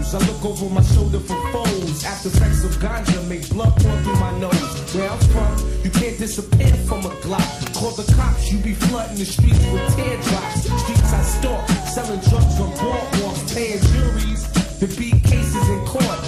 woes. I look over my shoulder for foes. After effects of ganja make blood pour through my nose. Where I'm from, you can't disappear from a Glock. Call the cops, you be flooding the streets with teardrops. Streets I stalk, selling drugs on boardwalks, paying juries to beat cases in court.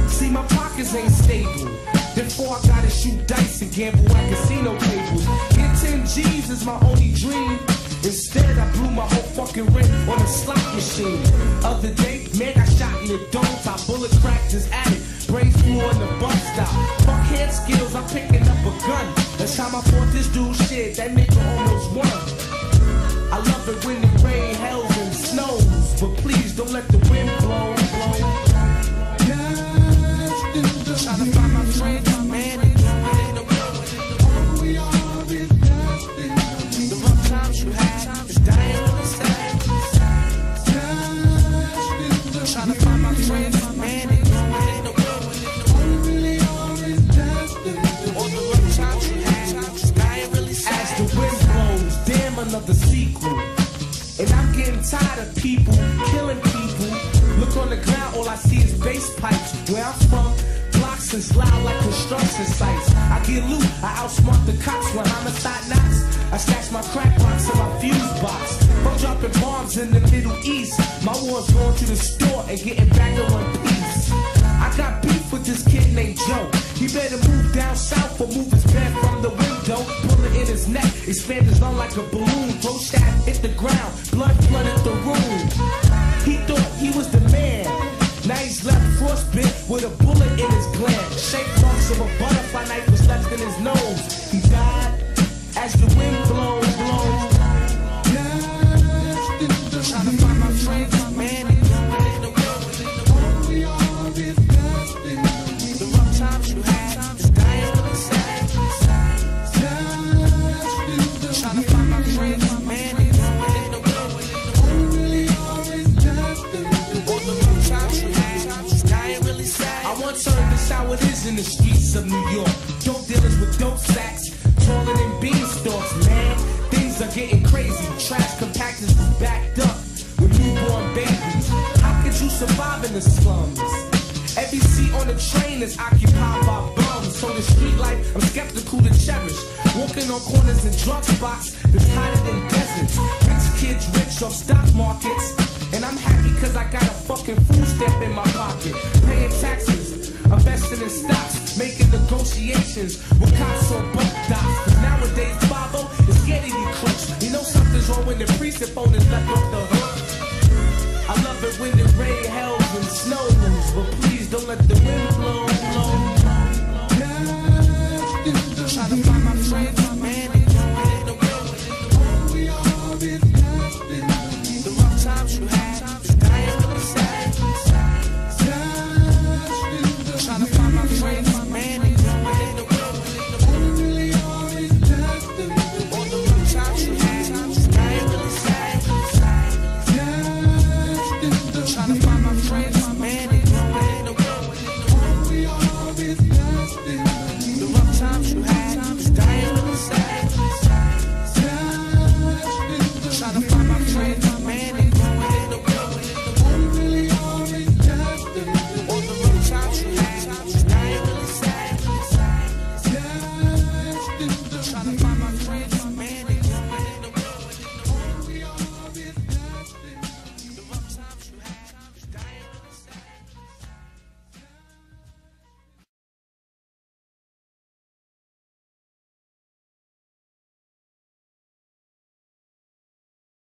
See, my pockets ain't stable. Therefore, I gotta shoot dice and gamble at casino tables. Get 10 G's is my only dream. Instead, I blew my whole fucking rent on a slot machine. Other day, man got shot in the dome top. Bullet cracked his attic. Brains flew on the bus stop. Fuck hand skills, I'm picking up a gun. Last time I fought this dude, shit, that nigga almost won. I love it when it rain, hails, and snows. But please don't let the wind blow. Trying to find my friends, man. All we are is destined. The rough times you had is dying on the side. Trying to find my friends, man. All we are is destined. All the rough times you had is dying really sad. As the wind blows, damn another sequel. And I'm getting tired of people killing people. Look on the ground, all I see is bass pipes. Where I'm from, blocks is loud like construction sites. I get loot, I outsmart the cops with homicide knots. I stash my crack box in my fuse box. I'm dropping bombs in the Middle East. My war's going to the store and getting back in one piece. I got beef with this kid named Joe. He better move down south or move his bed from the window. Pull it in his neck, expand his lung like a balloon. Throw shaft, hit the ground, blood flooded the room. He thought he was the man. Now he's left frostbit with a bullet in his gland. Shaped marks of a butterfly knife was left in his nose. He died as the wind blows. Trying to find my friends, man. All we are is destined. The rough times you had is dying on the side. Trying to find my friends, man. All we are is destined. All the rough times you had is dying really sad. I once heard this how it is in the streets of New York. Dope dealers with dope sacks, taller than beanstalks, man. Things are getting crazy. Trash compactors is backed up with newborn babies. How could you survive in the slums? Every seat on the train is occupied by bums. So the street life, I'm skeptical to cherish. Walking on corners and drug spots that's hotter than deserts. Rich kids rich off stock markets. And I'm happy cause I got a fucking food stamp in my pocket. Paying taxes, investing in stocks, making negotiations with cops on both docks. Cause nowadays 5-0 is getting you crooks. You know something's wrong when the precinct phone is left off the hook. I love it when the rain, hails, and snows. But please don't let the wind blow. Trying to find my friends.